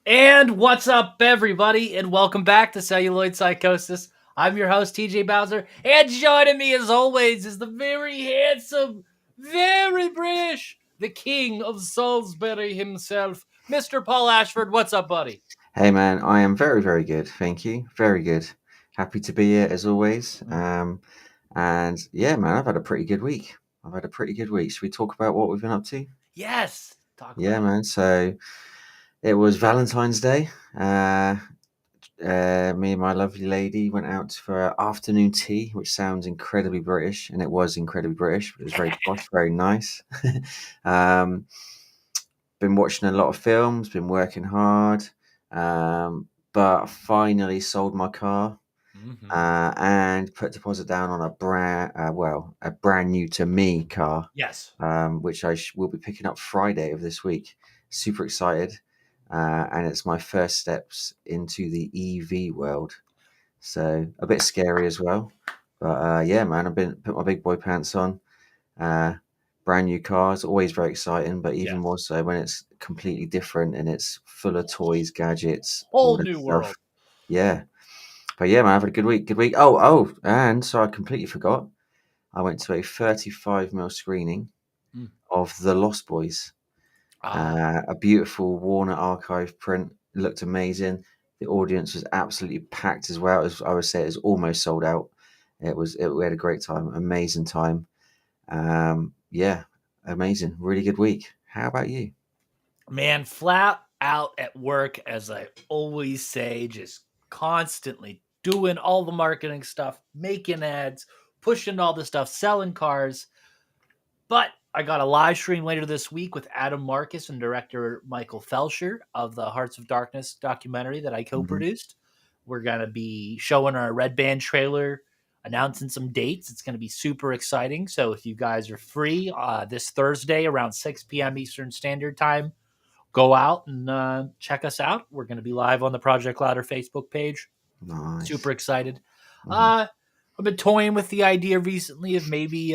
And what's up, everybody, and welcome back to Celluloid Psychosis. I'm your host, TJ Bowser, and joining me, as always, is the very handsome, very British, the king of Salisbury himself, Mr. Paul Ashford. What's up, buddy? Hey man, I am very, very good. Thank you. Very good. Happy to be here as always. And yeah, man, I've had a pretty good week. I've had a pretty good week. Should we talk about what we've been up to? Yes, talk Yeah, about it. man. So it was Valentine's Day. Me and my lovely lady went out for afternoon tea, which sounds incredibly British, and it was incredibly British, but it was very posh, very nice. um, been watching a lot of films, been working hard, but finally sold my car Mm-hmm. and put deposit down on a brand new to me car, Yes. which will be picking up Friday of this week. Super excited, and it's my first steps into the EV world. So a bit scary as well, but yeah, man, I've been put my big boy pants on. Uh, Brand new cars, always very exciting, but even Yes. more so when it's completely different and it's full of toys, gadgets, all Whole that new stuff. world. Yeah, but yeah, man, I've had a good week. Good week. Oh, and so I completely forgot. I went to a 35 mil screening Mm. of The Lost Boys. Ah, A beautiful Warner Archive print. It looked amazing. The audience was absolutely packed as well. As I would say, it was almost sold out. We had a great time, amazing time. Yeah, amazing. Really good week. How about you? man, flat out at work, as I always say, just constantly doing all the marketing stuff, making ads, pushing all the stuff, selling cars. But I got a live stream later this week with Adam Marcus and director Michael Felsher of the Hearts of Darkness documentary that I co Mhm. produced. We're going to be showing our Red Band trailer, announcing some dates. It's going to be super exciting. So if you guys are free this Thursday around 6 p.m. Eastern Standard Time, go out and check us out. We're going to be live on the Project Louder Facebook page. Super Nice. excited. Mhm. Uh, I've been toying with the idea recently of maybe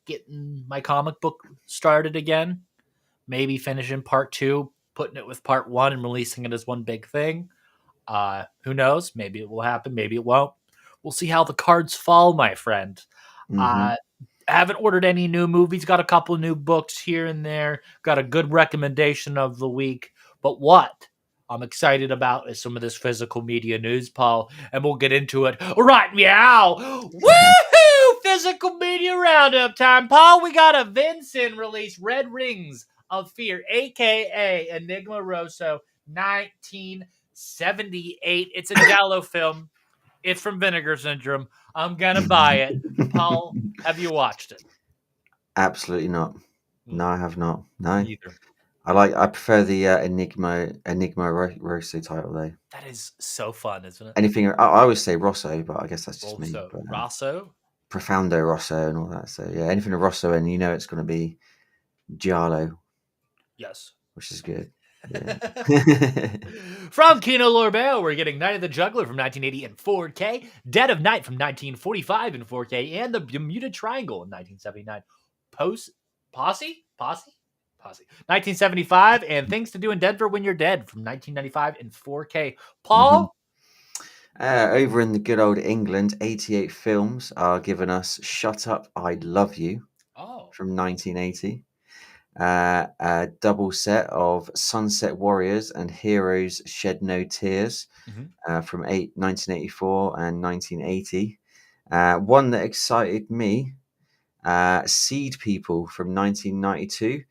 getting my comic book started again. Maybe finishing part two, putting it with part one, and releasing it as one big thing. Who knows? Maybe it will happen. Maybe it won't. We'll see how the cards fall, my friend. Mhm. Uh, haven't ordered any new movies. Got a couple new books here and there. Got a good recommendation of the week. But what I'm excited about is some of this physical media news, Paul, and we'll get into it right meow. Woohoo! Physical media roundup time, Paul. We got a Vincent release, Red Rings of Fear, aka Enigma Rosso, 1978. It's a Giallo film. It's from Vinegar Syndrome. I'm gonna buy it. Paul, have you watched it? Absolutely not. No, Mm, I have not. me No. either. I prefer the Enigma Rosso title though. That is so fun, isn't it? Anything I always say Rosso, but I guess that's just me. Rosso. But Rosso? Profondo Rosso and all that. So yeah, anything a Rosso and you know it's going to be Giallo, Yes. which is good. Yeah. From Kino Lorbeau, we're getting Night of the Juggler from 1980 in 4K, Dead of Night from 1945 in 4K, and The Bermuda Triangle in 1979. Post Posse 1975, and Things to Do in Denver When You're Dead from 1995 in 4K. Mhm. Paul? Over in the good old England, 88 films are giving us "Shut Up, I Love You" Oh. from 1980. A double set of Sunset Warriors and Heroes Shed No Tears Mhm. from 1984 and 1980. One that excited me, Seed People from 1992.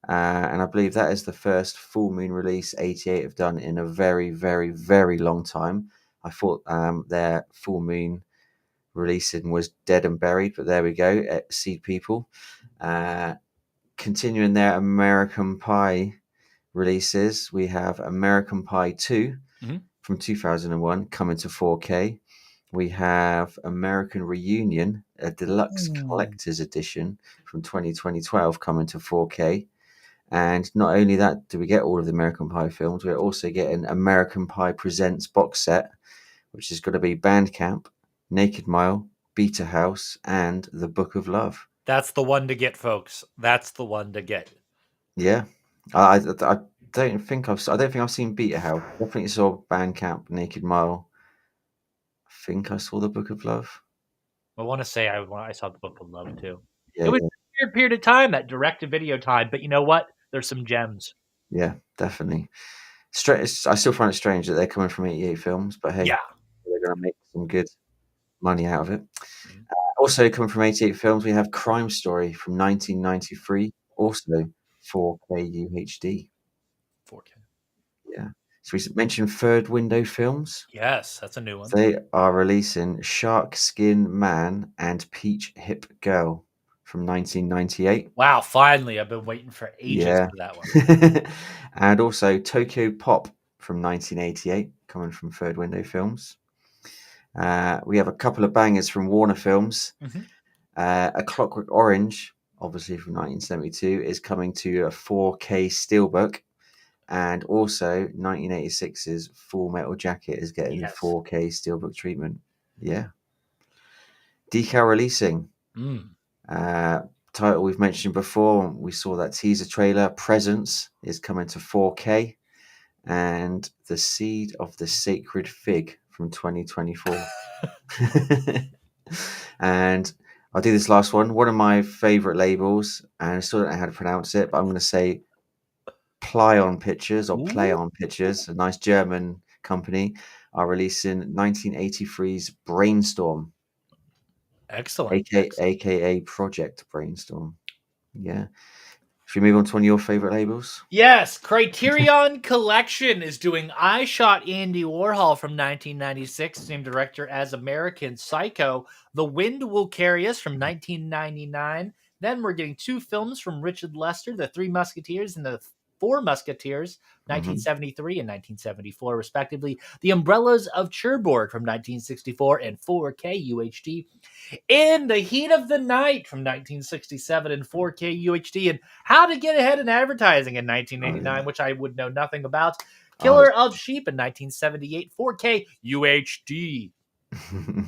And I believe that is the first full moon release 88 have done in a very, very, very long time. I thought their full moon releasing was dead and buried, but there we go. Seed People. Uh, Continuing their American Pie releases, we have American Pie 2 Mhm. from 2001 coming to 4K. We have American Reunion, a deluxe Ooh. collector's edition from 2012 coming to 4K. And not only that, do we get all of the American Pie films, we're also getting American Pie Presents box set, which is going to be Bandcamp, Naked Mile, Beta House, and The Book of Love. That's the one to get, folks. That's the one to get. Yeah, I don't think I've seen Beta House. Definitely saw Bandcamp, Naked Mile. I think I saw the Book of Love. I want to say I saw the Book of Love too. Yeah, It was yeah, a weird period of time, that direct-to-video time, but you know what? There's some gems. yeah, definitely. I still find it strange that they're coming from 88 films, but hey, Yeah. they're going to make some good money out of it. Mhm. Also coming from 88 films, we have Crime Story from 1993, also 4K UHD. 4K. Yeah. So we mentioned Third Window Films. Yes, that's a new one. They are releasing Shark Skin Man and Peach Hip Girl from 1998. Wow, finally. I've been waiting for ages Yeah. for that one. And also Tokyo Pop from 1988, coming from Third Window Films. We have a couple of bangers from Warner Films. Mhm. A Clockwork Orange, obviously from 1972, is coming to a 4K Steelbook. And also 1986's Full Metal Jacket is getting the Yes. 4K Steelbook treatment. Yeah. Decal releasing. Mm. Title we've mentioned before. We saw that teaser trailer. Presence is coming to 4K. And The Seed of the Sacred Fig from 2024. And I'll do this last one. One of my favorite labels, and I still don't know how to pronounce it, but I'm going to say Plyon Pictures or Play Ooh, On Pictures, a nice German company, are releasing 1983's Brainstorm, excellent. Excellent. aka Project Brainstorm. Yeah. Should we move on to one of your favorite labels? Yes, Criterion Collection is doing I Shot Andy Warhol from 1996, same director as American Psycho. The Wind Will Carry Us from 1999. Then we're getting two films from Richard Lester, The Three Musketeers and The Four Musketeers, Mm-hmm. 1973 and 1974, respectively. The Umbrellas of Cherbourg from 1964 and 4K UHD. In the Heat of the Night from 1967 in 4K UHD, and How to Get Ahead in Advertising in Oh, 1989, yeah. which I would know nothing about. Oh, Killer of Sheep in 1978, 4K UHD.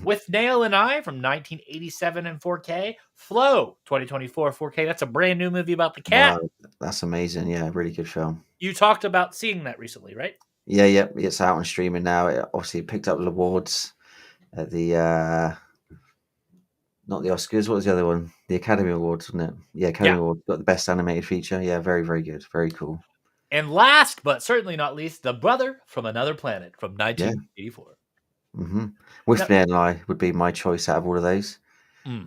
With Nail and I from 1987 in 4K. Flow 2024 4K. That's a brand new movie about the cat. wow, that's amazing. Yeah, really good film. You talked about seeing that recently, right? Yeah, it's out on streaming now. It obviously picked up awards at the not the Oscars. What was the other one? The Academy Awards, wasn't it? Yeah, Academy Yeah. Awards got the best animated feature. Yeah, very, very good. Very cool. And last but certainly not least, The Brother from Another Planet from Yeah. 1984. Mm-hmm. With Now, and I would be my choice out of all of those. mm,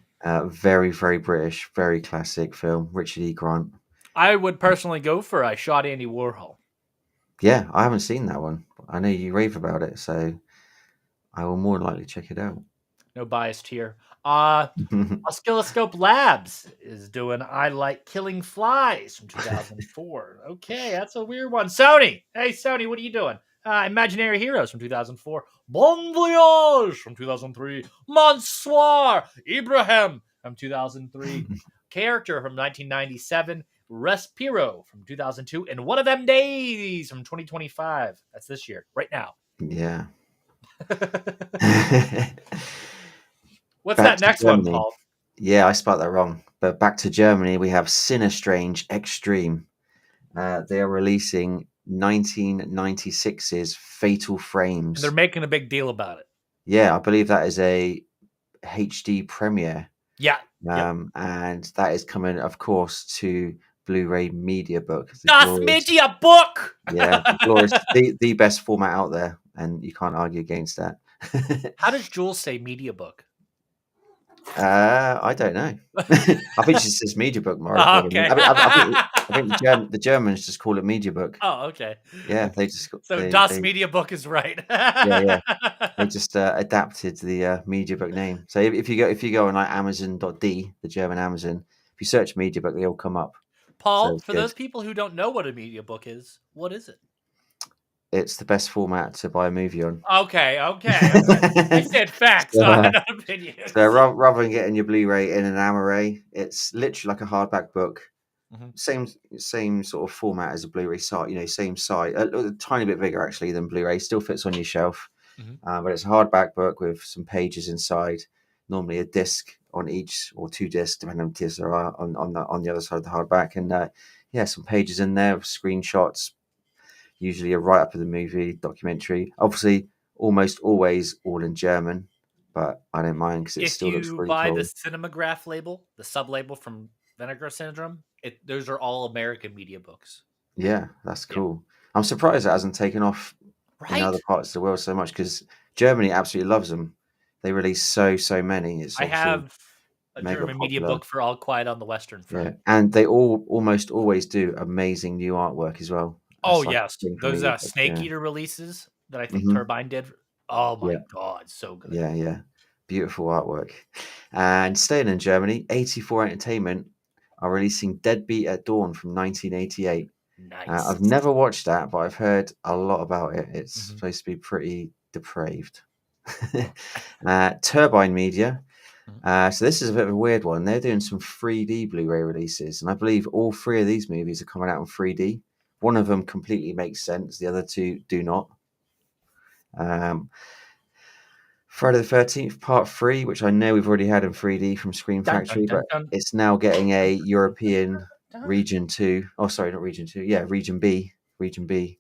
Very, very British, very classic film. Richard E. Grant. I would personally go for I Shot Andy Warhol. Yeah, I haven't seen that one. I know you rave about it, so I will more than likely check it out. No biased here. Oscilloscope Labs is doing I Like Killing Flies from 2004. Okay, that's a weird one. Sony. Hey, Sony, what are you doing? Imaginary Heroes from 2004. Bon Voyage from 2003. Monsoir. Ibrahim from 2003. Character from 1997. Respiro from 2002. And One of Them Days from 2025. That's this year, right now. Yeah. What's Back that to next one, Germany. Paul? Yeah, I spelled that wrong. But back to Germany, we have Sinistrange Extreme. They are releasing 1996's Fatal And Frames. they're making a big deal about it. Yeah, I believe that is a HD premiere. Yeah. And that is coming, of course, to Blu-ray Media Book. Das Media Book. Yeah, the glorious, the best format out there, and you can't argue against that. How does Jules say Media Book? I don't know. I think she says Media Book more. Oh, okay. I think the Germans just call it Media Book. Oh, okay. Yeah, they just So Das Media Book is right. yeah. They just adapted the Media Book name. So if you go on like Amazon.de, the German Amazon, if you search Media Book, they all come up. Paul, So for those people who don't know what a media book is, what is it? it's the best format to buy a movie on. Okay. I said facts, not opinions. So rather than getting your Blu-ray in an array, it's literally like a hardback book. Mm-hmm. Same sort of format as a Blu-ray site. Same size, a tiny bit bigger actually than Blu-ray. Still fits on your shelf, Mm-hmm. but it's a hardback book with some pages inside. Normally a disc on each, or two discs, depending on how there are on the other side of the hardback, and some pages in there with screenshots, usually a write up of the movie, documentary. Obviously, almost always all in German, but I don't mind because it If still looks you really buy the cool. Cinemagraph label, the sub label from Vinegar Syndrome, those are all American media books. Yeah, that's Yeah. cool. I'm surprised it hasn't taken off in other Right? parts of the world so much because Germany absolutely loves them. They release so many. It's I obviously have a mega German media popular. book for All Quiet on the Western Yeah, Front. and they all almost always do amazing new artwork as well. Oh, That's like yes. a thing for Those media books. Snake Yeah. Eater releases that I think Hmm. Turbine did. Oh my Yeah. god, so good. Yeah. Beautiful artwork. And staying in Germany, 84 Entertainment are releasing Deadbeat at Dawn from 1988. Nice. I've never watched that, but I've heard a lot about it. It's Mhm. supposed to be pretty depraved. Turbine Media. Mhm. So this is a bit of a weird one. They're doing some 3D Blu-ray releases, and I believe all three of these movies are coming out in 3D. One of them completely makes sense. The other two do not. Um, Friday the 13th, Part 3, which I know we've already had in 3D from Screen Dun, dun, Factory, dun, but dun. it's now getting a Dun, European dun. Region 2. Oh, sorry, not Region 2. Yeah, Region B 3D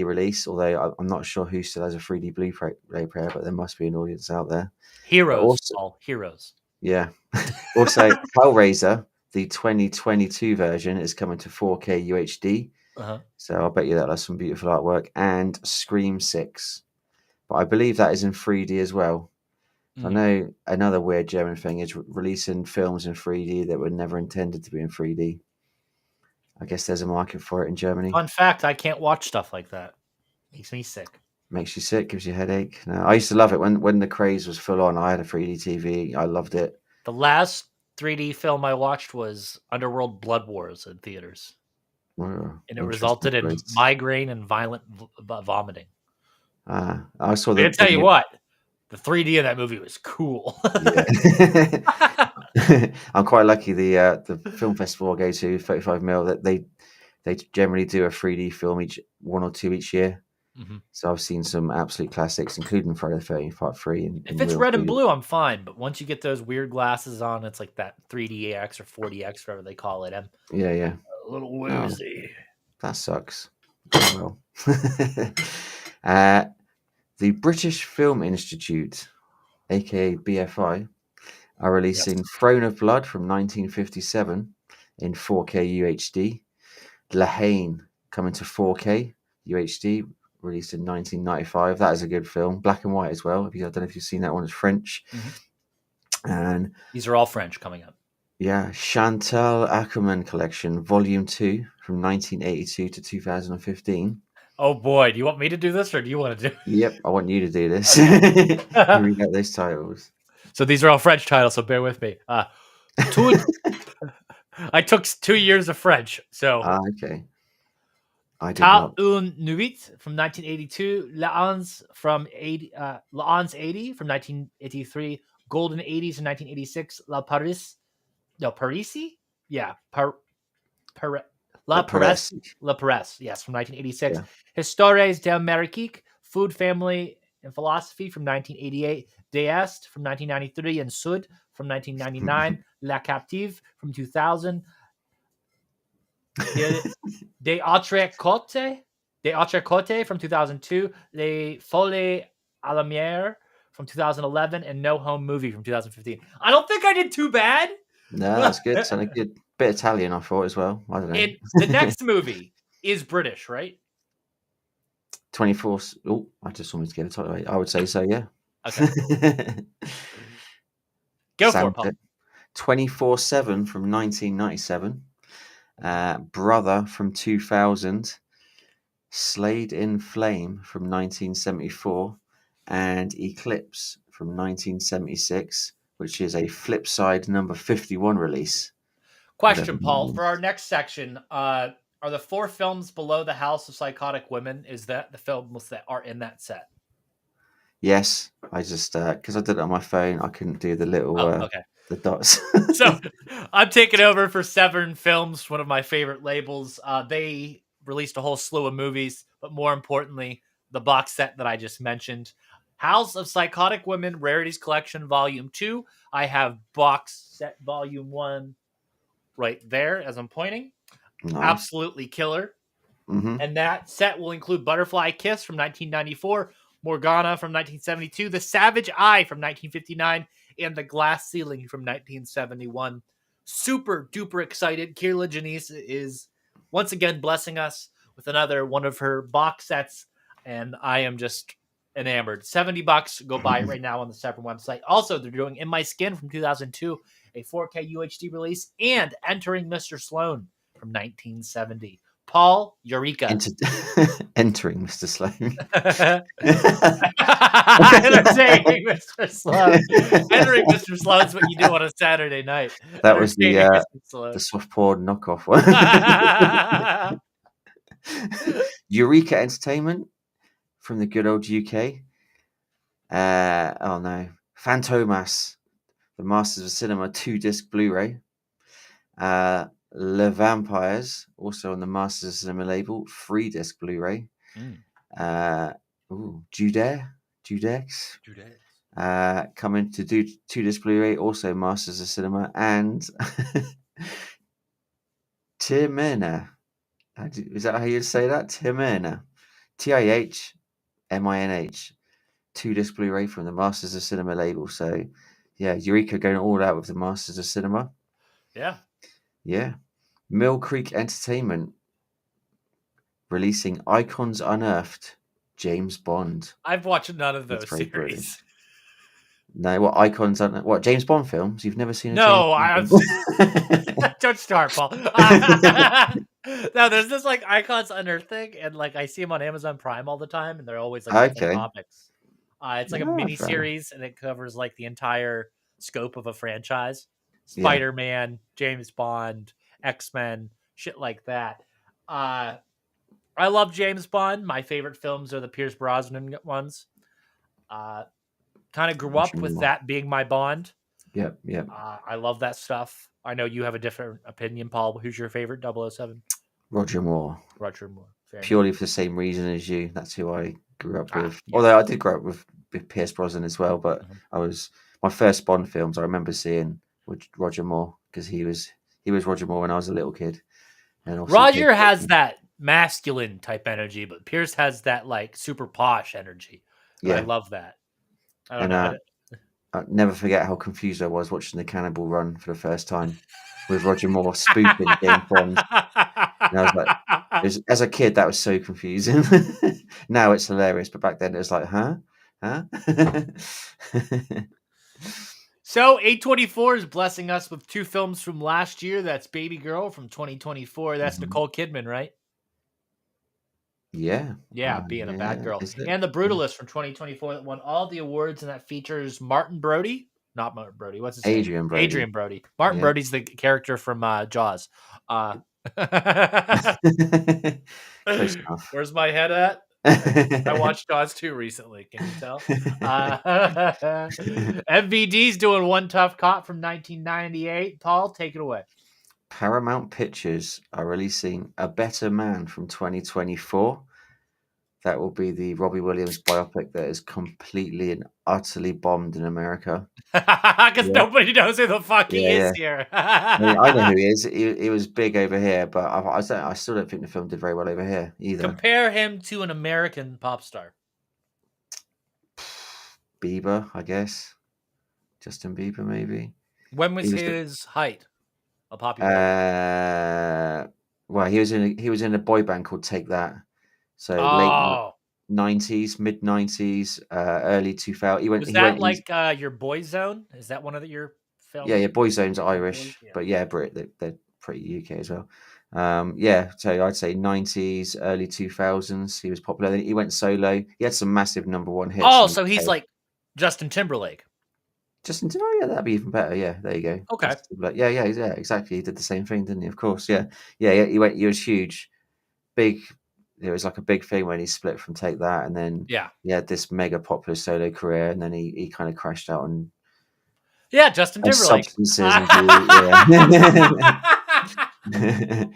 release. Although I'm not sure who still has a 3D Blu-ray player, but there must be an audience out there. But Heroes, also, Paul. Heroes. yeah. Also, Hellraiser, the 2022 version, is coming to 4K UHD. Uh-huh. So I'll bet you that has some beautiful artwork. And Scream 6. But I believe that is in 3D as well. So I Mm. know another weird German thing is releasing films in 3D that were never intended to be in 3D. I guess there's a market for it in Germany. Fun fact, I can't watch stuff like that. Makes me sick. Makes you sick, gives you a headache. No, I used to love it when the craze was full on. I had a 3D TV. I loved it. The last 3D film I watched was Underworld Blood Wars in theaters, Oh, and it interesting resulted in choice. migraine and violent vomiting. I saw I the, can tell you the what, the 3D in that movie was cool. yeah. I'm quite lucky. The film festival I go to, 35 mil, that they generally do a 3D film each one or two each year. Mhm. So I've seen some absolute classics, including Friday the 13th Part 3 in If it's real red and 3D. blue, I'm fine. But once you get those weird glasses on, it's like that 3DX or 4DX, whatever they call it. I'm Yeah. a little Oh, woozy. that sucks. Oh, well. uh, the British Film Institute, aka BFI, are Yes. releasing Throne of Blood from 1957 in 4K UHD. La Haine coming to 4K UHD, released in 1995. That is a good film, black and white as well. I don't know if you've seen that one. It's French. Mhm. And These are all French coming up. yeah, Chantal Ackerman Collection, Volume 2 from 1982 to 2015. Oh boy, do you want me to do this or do you want to do? Yep, I want you to do this. Okay. You read out those titles. So these are all French titles, so bear with me. Tout, I took 2 years of French. So Okay. I did Ta not. une nuit from 1982, La 80 from 1983, Golden 80s in 1986, Parisi? Yeah, The Perez. La Paresse, yes, from 1986. Yeah. Histories d'Amérique, Food, Family, and Philosophy from 1988, D'Est from 1993, and Sud from 1999, La Captive from 2000, De, De Autre Côte, from 2002, Les Folies à la Mer from 2011, and No Home Movie from 2015. I don't think I did too bad. No, that's good. Sounded good. Bit Italian, I thought as well. I don't And the know. next movie is British, right? 24. Oh, I just wanted to get a title. I would say so, yeah. Okay. Go for it, Sounds Paul. good. 24/7 from 1997. Brother from 2000. Slade in Flame from 1974. And Eclipse from 1976, which is a Flipside number 51 release. Whatever Question, that Paul. For means. our next section, are the four films below the House of Psychotic Women? Is that the films that are in that set? Yes, I just because I did it on my phone, I couldn't do the little Oh, okay. the dots. So I'm taking over for Severn Films, one of my favorite labels. They released a whole slew of movies, but more importantly, the box set that I just mentioned. House of Psychotic Women Rarities Collection Volume 2. I have box set Volume 1 right there as I'm pointing. Nice. Absolutely killer. And that set will include Butterfly Kiss from 1994, Morgana from 1972, The Savage Eye from 1959, and The Glass Ceiling from 1971. Super duper excited. Keira Janice is once again blessing us with another one of her box sets, and I am just enamored. $70. Go buy it right now on the Separate website. Also, they're doing In My Skin from 2002, a 4K UHD release, and Entering Mr. Sloan from 1970. Paul, Eureka. Entering Mr. Sloan. Entertaining Mr. Sloan. Entering Mr. Sloan's what you do on a Saturday night. That was the soft porn knockoff one. Eureka Entertainment from the good old UK. Oh no. Fantomas, the Masters of Cinema 2-disc Blu-ray. Le Vampires, also on the Masters of Cinema label, 3-disc Blu-ray. Judex. Coming to do 2-disc Blu-ray, also Masters of Cinema, and Timina. Is that how you say that? Timina. TIHMINH. 2-disc Blu-ray from the Masters of Cinema label. So, yeah, Eureka going all out with the Masters of Cinema. Yeah. Mill Creek Entertainment releasing Icons Unearthed, James Bond. I've watched none of those series. Brilliant. No, what Icons Unearthed? What, James Bond films? You've never seen a No, James Bond film? Don't start, Paul. No, there's this like Icons Unearthed thing, and like I see them on Amazon Prime all the time, and they're always like different topics. It's like a mini series, and it covers like the entire scope of a franchise. Spider-Man, James Bond, X-Men, shit like that. I love James Bond. My favorite films are the Pierce Brosnan ones. Kind of grew up with that being my Bond. Yep. I love that stuff. I know you have a different opinion, Paul. Who's your favorite 007? Roger Moore. Purely for the same reason as you. That's who I grew up with. Yeah. Although I did grow up with Pierce Brosnan as well, but my first Bond films I remember seeing with Roger Moore, because he was Roger Moore when I was a little kid. And Roger has that masculine type energy, but Pierce has that like super posh energy. Yeah, I love that. I don't know. I'll never forget how confused I was watching the Cannibal Run for the first time with Roger Moore spoofing James Bond. And I was like, as a kid, that was so confusing. Now it's hilarious, but back then it was like, huh? So A24 is blessing us with 2 films from last year. That's Baby Girl from 2024. That's Nicole Kidman, right? Yeah. Being a bad girl. And The Brutalist from 2024 that won all the awards, and that features Martin Brody. Not Martin Brody. What's his name? Brody. Adrian Brody. Martin Brody's the character from Jaws. Close enough. Where's my head at? I watched Jaws 2 recently. Can you tell? MVD's doing One Tough Cop from 1998. Paul, take it away. Paramount Pictures are releasing A Better Man from 2024. That will be the Robbie Williams biopic that is completely and utterly bombed in America. Because nobody knows who the fuck he is here. I know who he is. He was big over here, but I still don't think the film did very well over here either. Compare him to an American pop star. Bieber, I guess. Justin Bieber, maybe. When was his height? A popular. Well, he was in a boy band called Take That. So late 90s, mid 90s, early 2000s. Was that like your Boyzone? Is that one of your films? Yeah, Boyzone's Irish, but Brit. They're pretty UK as well. So I'd say 90s, early 2000s. He was popular. Then he went solo. He had some massive number 1 hits. Oh, so he's like Justin Timberlake. That'd be even better. Yeah, there you go. Okay. Yeah, exactly. He did the same thing, didn't he? Of course, yeah. He was huge, big. It was like a big thing when he split from Take That, and then he had this mega popular solo career, and then he kind of crashed out on Justin Timberlake. Substances and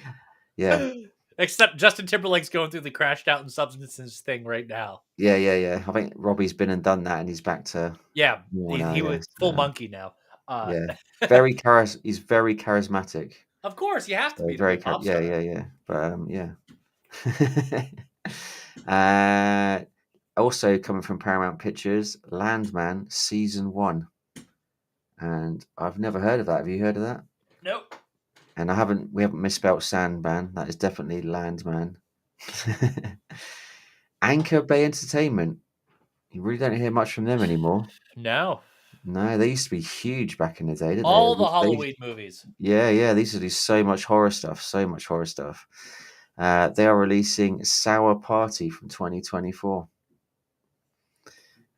yeah. Except Justin Timberlake's going through the crashed out and substances thing right now. Yeah. I think Robbie's been and done that, and he's back to he was full monkey now. He's very charismatic. Of course, you have to be very yeah. But uh, also coming from Paramount Pictures, Landman Season 1. And I've never heard of that. Have you heard of that? Nope. And we haven't misspelled Sandman. That is definitely Landman. Anchor Bay Entertainment. You really don't hear much from them anymore. No. No, they used to be huge back in the day, didn't All the they? Halloween movies. Yeah, they used to do so much horror stuff, so much horror stuff. They are releasing Sour Party from 2024.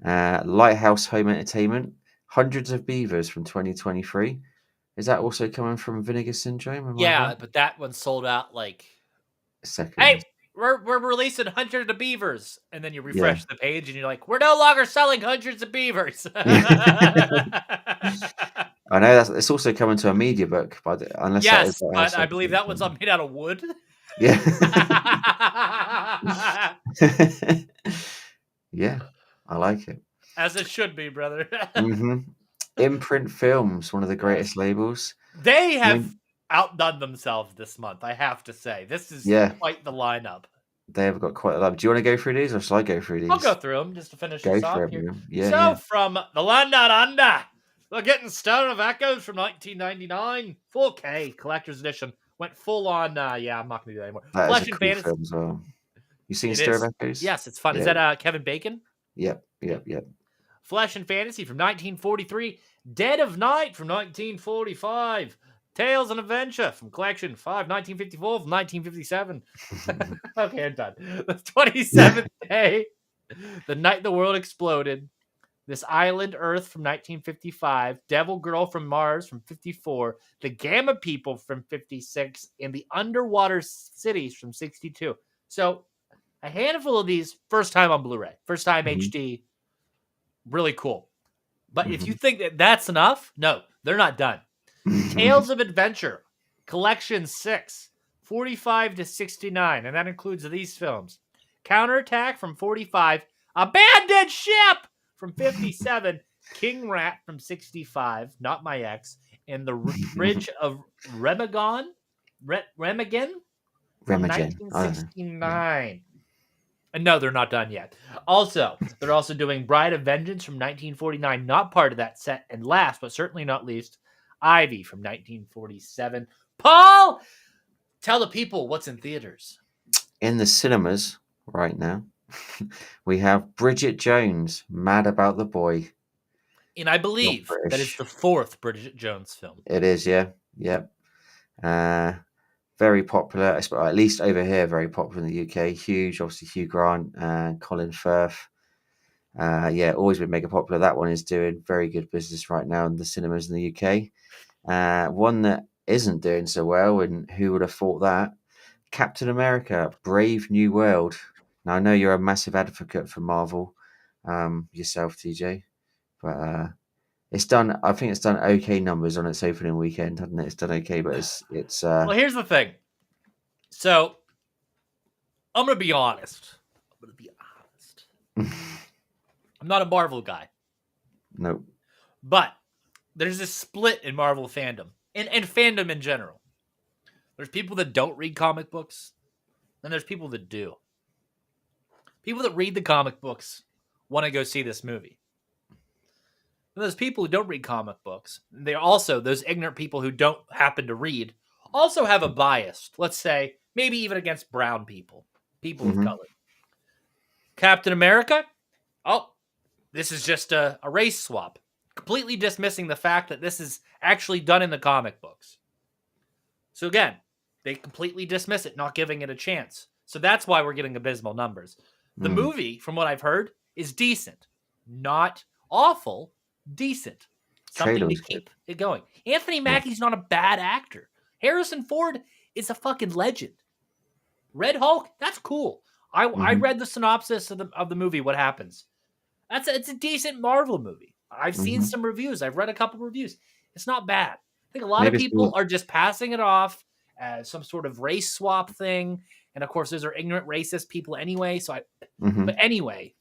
Lighthouse Home Entertainment, Hundreds of Beavers from 2023. Is that also coming from Vinegar Syndrome? Am I Yeah, right? but that one sold out like, hey, Seconds. we're releasing Hundreds of Beavers. And then you Yeah. refresh the page and you're like, we're no longer selling Hundreds of Beavers. I know it's also coming to a media book, but unless that is Yes, Lighthouse but I Home believe that one's Entertainment. made out of wood. Yeah. Yeah, I like it. As it should be, brother. hmm Imprint Films, one of the greatest labels. They I have mean, outdone themselves this month, I have to say. This is yeah, quite the lineup. they have got quite a lot. Do you want to go through these, or shall I go through I'll go these? through them just to finish Go this for off it, here. man. Yeah, So, yeah. from The Land Down Under, The Getting Stone of Echoes from 1999, 4K Collector's Edition. Went full on, yeah, I'm not going to do that anymore. That is a Flesh and cool Fantasy. film as well. You seen It Stir of is. Echoes? Yes, it's fun. Is Yeah. that Kevin Bacon? Yep. Flesh and Fantasy from 1943. Dead of Night from 1945. Tales and Adventure from Collection 5, 1954 from 1957. Okay, I'm done. The 27th day, the night the world exploded. This Island Earth from 1955. Devil Girl from Mars from 54. The Gamma People from 56. And The Underwater Cities from 62. So, a handful of these, first time on Blu-ray. First time Mhm. HD. Really cool. But if you Mhm. think that that's enough, no, they're not done. Tales of Adventure, Collection 6, 45 to 69, and that includes these films. Counterattack from 45, Abandoned Ship from 57, King Rat from 65, Not My Ex, and The Bridge of Remagen from Remagen. I don't know. 1969. And no, they're not done yet. Also, they're also doing Bride of Vengeance from 1949, not part of that set. And last, but certainly not least, Ivy from 1947. Paul, tell the people what's in theaters. In the cinemas right now, we have Bridget Jones, Mad About the Boy. And I Not believe that it's British. the fourth Bridget Jones film. It is, yeah. Yep. Very popular, at least over here, very popular in the UK. Huge, obviously, Hugh Grant and Colin Firth. Always been mega popular. That one is doing very good business right now in the cinemas in the UK. One that isn't doing so well, and who would have thought that? Captain America, Brave New World. Now, I know you're a massive advocate for Marvel, yourself, TJ, but it's done. I think it's done okay numbers on its opening weekend, hasn't it? It's done okay, but it's. Well, here's the thing. So, I'm going to be honest. I'm not a Marvel guy. Nope. But there's a split in Marvel fandom and fandom in general. There's people that don't read comic books, and there's people that do. People that read the comic books want to go see this movie. And those people who don't read comic books, they're also those ignorant people who don't happen to read, also have a bias, let's say, maybe even against brown people, people of color. Captain America, this is just a race swap. Completely dismissing the fact that this is actually done in the comic books. So again, they completely dismiss it, not giving it a chance. So that's why we're getting abysmal numbers. The movie, from what I've heard, is decent. Not awful, decent. Something to keep it going. Anthony Mackie's not a bad actor. Harrison Ford is a fucking legend. Red Hulk, that's cool. I read the synopsis of the movie, what happens. It's a decent Marvel movie. I've seen some reviews. I've read a couple reviews. It's not bad. I think a lot of people are just passing it off as some sort of race swap thing. And of course, those are ignorant racist people anyway. But anyway,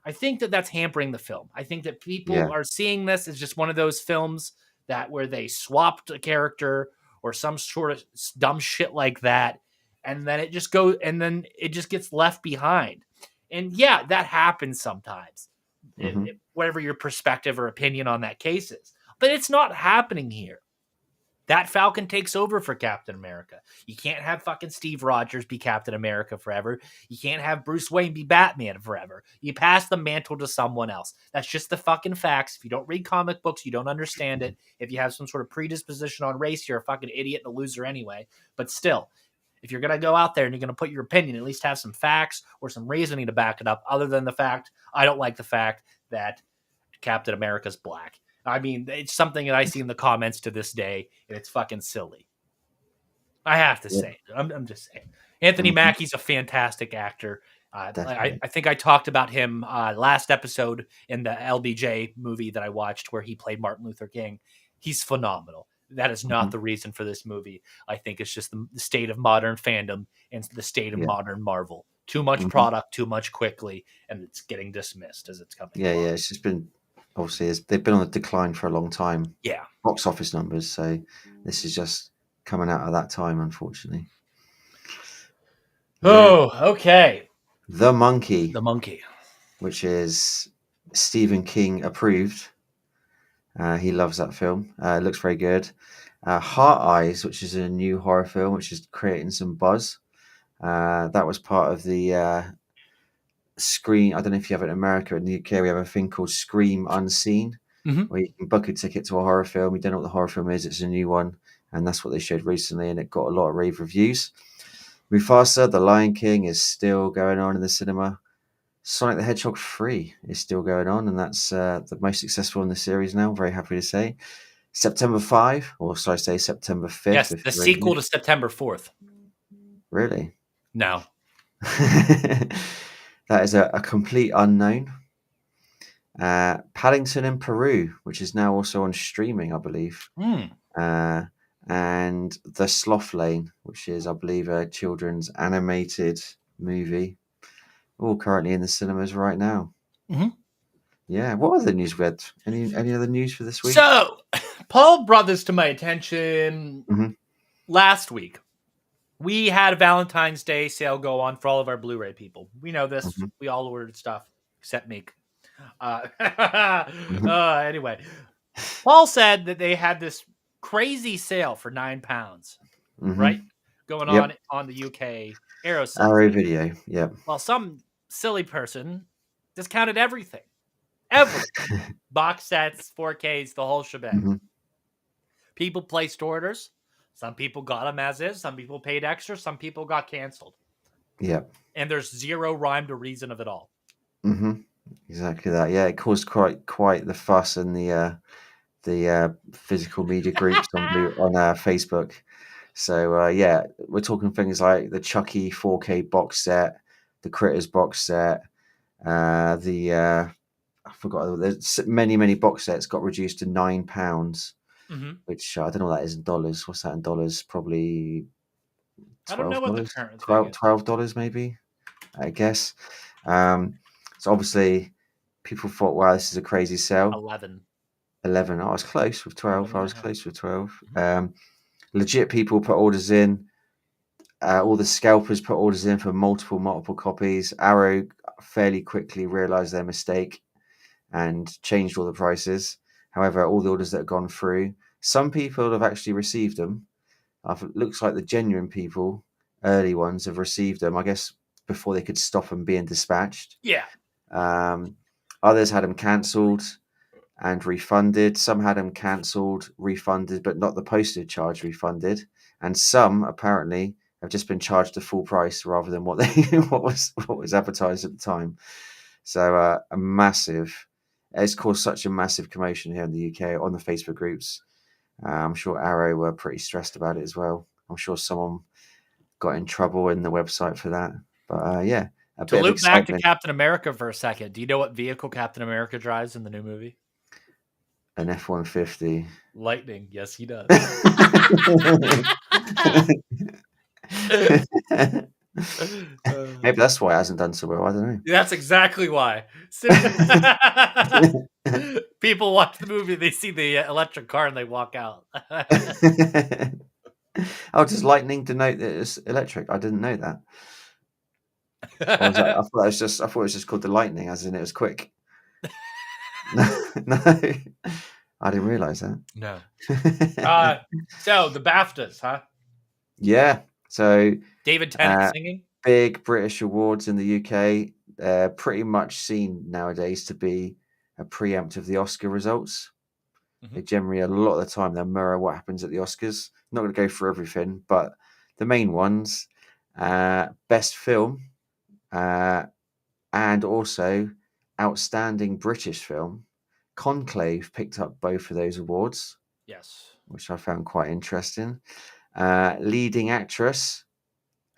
I think that that's hampering the film. I think that people are seeing this as just one of those films that where they swapped a character or some sort of dumb shit like that. and then it just goes, and then it just gets left behind. And yeah, that happens sometimes, Hmm. whatever your perspective or opinion on that case is. But it's not happening here. That Falcon takes over for Captain America. You can't have fucking Steve Rogers be Captain America forever. You can't have Bruce Wayne be Batman forever. You pass the mantle to someone else. That's just the fucking facts. If you don't read comic books, you don't understand it. If you have some sort of predisposition on race, you're a fucking idiot and a loser anyway. But still, if you're going to go out there and you're going to put your opinion, at least have some facts or some reasoning to back it up, other than the fact, I don't like the fact that Captain America's black. I mean, it's something that I see in the comments to this day, and it's fucking silly. I have to Yeah. say it. I'm just saying. Anthony Mhm. Mackie's a fantastic actor. Definitely. I think I talked about him last episode in the LBJ movie that I watched where he played Martin Luther King. He's phenomenal. That is not Mhm. the reason for this movie. I think it's just the state of modern fandom and the state of Yeah. modern Marvel. Too much Mhm. product, too much quickly, and it's getting dismissed as it's coming Yeah, along. yeah. It's just been obviously they've been on the decline for a long time. Yeah. Box office numbers, so this is just coming out of that time, unfortunately. Yeah. Oh, okay. The Monkey, The Monkey. which is Stephen King approved. He loves that film. It looks very good. Heart Eyes, which is a new horror film, which is creating some buzz. That was part of the Scream. I don't know if you have it in America. In the UK, we have a thing called Scream Unseen, Mhm. where you can book a ticket to a horror film. You don't know what the horror film is. It's a new one, and that's what they showed recently, and it got a lot of rave reviews. Mufasa, The Lion King, is still going on in the cinema. Sonic the Hedgehog 3 is still going on, and that's the most successful in the series now. I'm very happy to say. September 5, or should I say September 5th? Yes, If the you're in sequel to September 4th. Really? No. That is a complete unknown. Paddington in Peru, which is now also on streaming, I believe. Uh, and The Sloth Lane, which is, I believe, a children's animated movie, all currently in the cinemas right now. Mhm. Yeah. What other news we had? Any other news for this week? So, Paul brought this to my attention Mhm. last week. We had a Valentine's Day sale go on for all of our Blu-ray people. We know this. Mhm. We all ordered stuff, except me. Mhm. Anyway, Paul said that they had this crazy sale for £9, right? Mhm. Going Yep. on the UK Arrow site. Arrow Video. Yep. Well, some silly person discounted everything. Everything. Box sets, 4Ks, the whole shebang. Mhm. People placed orders. Some people got them as is. Some people paid extra. Some people got canceled. Yep. And there's zero rhyme to reason of it all. Mhm. Exactly that. Yeah, it caused quite the fuss in the physical media groups on Facebook. So yeah, we're talking things like the Chucky 4K box set, the Critters box set, I forgot. There's many box sets got reduced to £9, which I don't know what that is in dollars. What's that in dollars? Probably I don't know what the $12. current thing is. $12 maybe, I guess. So obviously, people thought, "Wow, this is a crazy sale." 11. 11. I was close with 12. 11 I and was a half. close with 12. Legit people put orders in. All the scalpers put orders in for multiple copies. Arrow fairly quickly realized their mistake and changed all the prices. However, all the orders that have gone through, some people have actually received them. It looks like the genuine people, early ones, have received them, I guess, before they could stop them being dispatched. Yeah. Others had them cancelled and refunded. Some had them cancelled, refunded, but not the postage charge refunded. And some apparently have just been charged the full price rather than what was advertised at the time. So it's caused such a massive commotion here in the UK on the Facebook groups. I'm sure Arrow were pretty stressed about it as well. I'm sure someone got in trouble in the website for that. But yeah, a To bit of loop back to excitement. Captain America for a second, do you know what vehicle Captain America drives in the new movie? An F-150. Lightning. Yes, he does. Maybe that's why it hasn't done so well. I don't That's exactly why. People watch the movie, they see the electric car, and they walk out. know. Oh, does lightning denote that it's electric? I didn't know that. Or was that? I thought it was just called the lightning, as in it was quick. No, no, I didn't realize that. No. So the BAFTAs, huh? Yeah. So David Tennant uh, singing. big British awards in the UK. Pretty much seen nowadays to be a preempt of the Oscar results. Mhm. They generally, a lot of the time, they'll mirror what happens at the Oscars. Not going to go for everything, but the main ones: best film, uh, and also outstanding British film. Conclave picked up both of those awards, Yes. which I found quite interesting. Leading actress,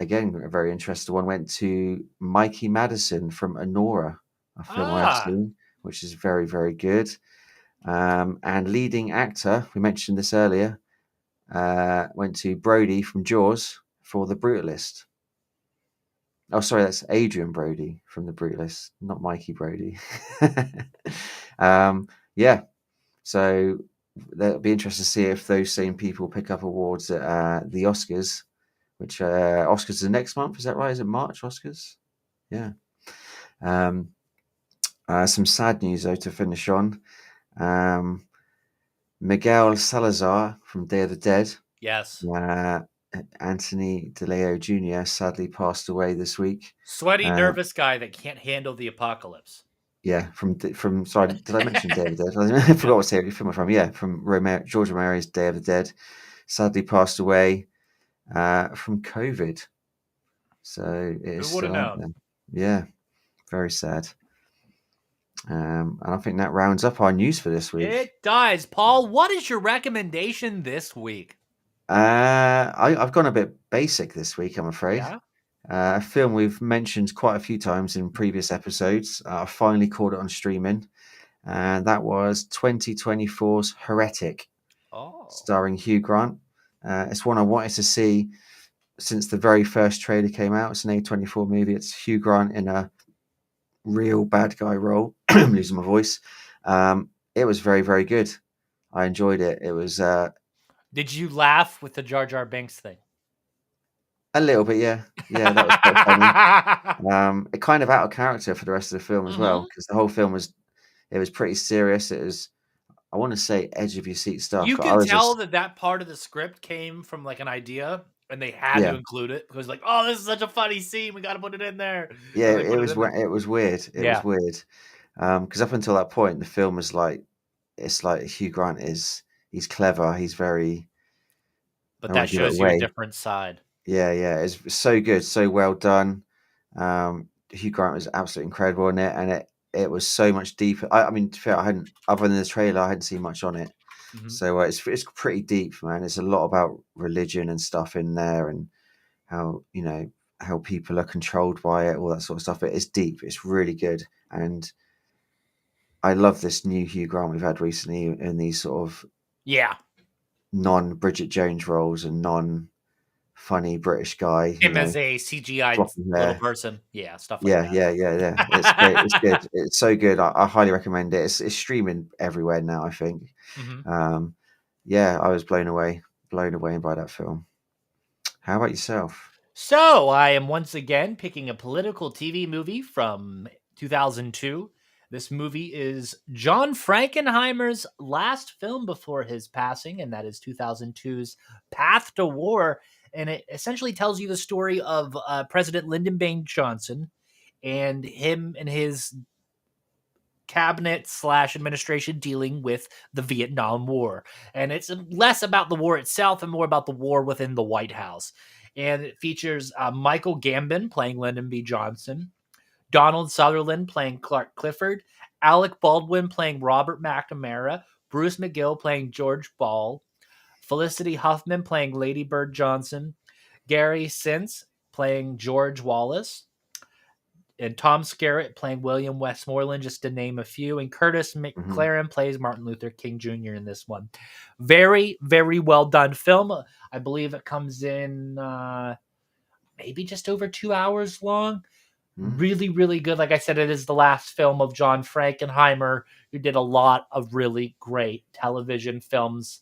again, a very interesting one, went to Mikey Madison from Anora, a film I have Ah. seen, which is very, very good. And leading actor, we mentioned this earlier, went to Brody from Jaws for The Brutalist. Oh, sorry, that's Adrian Brody from The Brutalist, not Mikey Brody. Yeah, so that'll be interesting to see if those same people pick up awards at the Oscars, which Oscars are next month. Is that right? Is it March Oscars? Yeah. Um, some sad news though to finish on. Um, Miguel Salazar from Day of the Dead, Yes. uh, Anthony DeLeo Jr. sadly passed away this week. Sweaty, Uh, nervous guy that can't handle the apocalypse. yeah, from sorry, did I mention Day of the Dead? I forgot Yep. what film was from. Yeah, from George Romero's Day of the Dead. Sadly passed away from COVID. So it Who is would have still out known? there. Yeah, very sad. And I think that rounds up our news for this week. It does. Paul, what is your recommendation this week? I've gone a bit basic this week, I'm afraid. Yeah. A film we've mentioned quite a few times in previous episodes. I finally caught it on streaming, and that was 2024's Heretic, Oh. starring Hugh Grant. It's one I wanted to see since the very first trailer came out. It's an A24 movie. It's Hugh Grant in a real bad guy role. I'm losing my voice. It was very, very good. I enjoyed it. It was Did you laugh with the Jar Jar Binks thing? a little bit, yeah, yeah. That was quite funny. It kind of out of character for the rest of the film as well, Mhm. because the whole film was it was pretty serious. It was, I want to say, edge of your seat stuff. You I can was tell just, that that part of the script came from, like, an idea, and they had to yeah, include it because, like, "Oh, this is such a funny scene, we gotta put it in there." yeah. And they put it in there. It was weird. It was Yeah, weird. Because up until that point, the film was like, it's like Hugh Grant is, he's clever. He's very, I but don't that want to give it shows you a away. different side. Yeah, yeah. It's so good, so well done. Hugh Grant was absolutely incredible in it, and it was so much deeper. I mean, to be fair, I hadn't, other than the trailer, I hadn't seen much on it. Mhm. So it's pretty deep, man. It's a lot about religion and stuff in there, and how, you know, how people are controlled by it, all that sort of stuff. It's deep. It's really good, and I love this new Hugh Grant we've had recently in these sort of Yeah. non Bridget Jones roles and non funny British guy. You Him know, as a CGI'd floppy little hair. person. Yeah, stuff like Yeah, that. yeah, yeah, yeah. It's great. It's good. It's so good. I highly recommend it. It's streaming everywhere now, I think. Mhm. Um, yeah, I was blown away by that film. How about yourself? So, I am once again picking a political TV movie from 2002. This movie is John Frankenheimer's last film before his passing, and that is 2002's Path to War. And it essentially tells you the story of President Lyndon Baines Johnson and him and his cabinet slash administration dealing with the Vietnam War. And it's less about the war itself and more about the war within the White House. And it features Michael Gambon playing Lyndon B. Johnson, Donald Sutherland playing Clark Clifford, Alec Baldwin playing Robert McNamara, Bruce McGill playing George Ball, Felicity Huffman playing Lady Bird Johnson, Gary Sinise playing George Wallace, and Tom Skerritt playing William Westmoreland, just to name a few. And Curtis Hmm. McLaren plays Martin Luther King Jr. in this one. Very, very well done film. I believe it comes in maybe just over 2 hours long. Mm. Really, really good. Like I said, it is the last film of John Frankenheimer, who did a lot of really great television films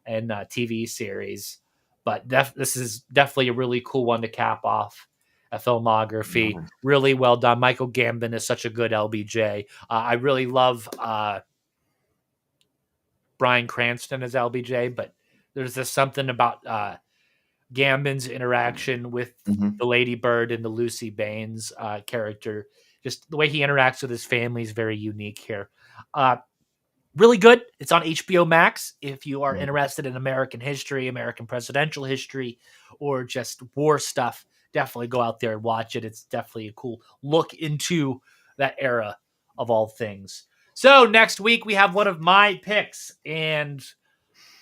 and TV series. But this is definitely a really cool one to cap off a filmography. Nice. Really well done. Michael Gambon is such a good LBJ. I really love Bryan Cranston as LBJ, but there's just something about Gambon's interaction with Mhm. the Lady Bird and the Lucy Baines character. Just the way he interacts with his family is very unique here. Really good. It's on HBO Max. If you are Mm. interested in American history, American presidential history, or just war stuff, definitely go out there and watch it. It's definitely a cool look into that era of all things. So next week we have one of my picks, and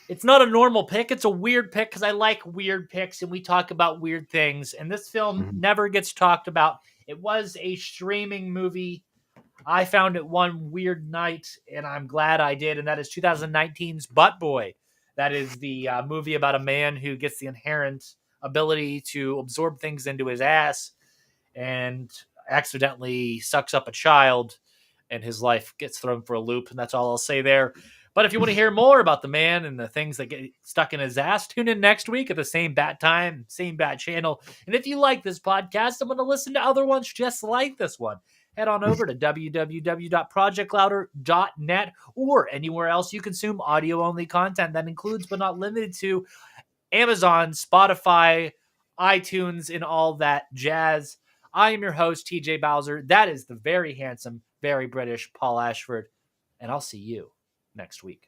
it's not a normal pick. It's a weird pick because I like weird picks and we talk about weird things. And this film Mhm. never gets talked about. It was a streaming movie. I found it one weird night, and I'm glad I did. And that is 2019's Butt Boy. That is the movie about a man who gets the inherent ability to absorb things into his ass and accidentally sucks up a child, and his life gets thrown for a loop. And that's all I'll say there. But if you want to hear more about the man and the things that get stuck in his ass, tune in next week at the same bat time, same bat channel. And if you like this podcast, I'm going to listen to other ones just like this one. Head on over to www.projectlouder.net or anywhere else you consume audio only content that includes but not limited to Amazon, Spotify, iTunes, and all that jazz. I am your host, TJ Bowser. That is the very handsome, very British Paul Ashford. And I'll see you next week.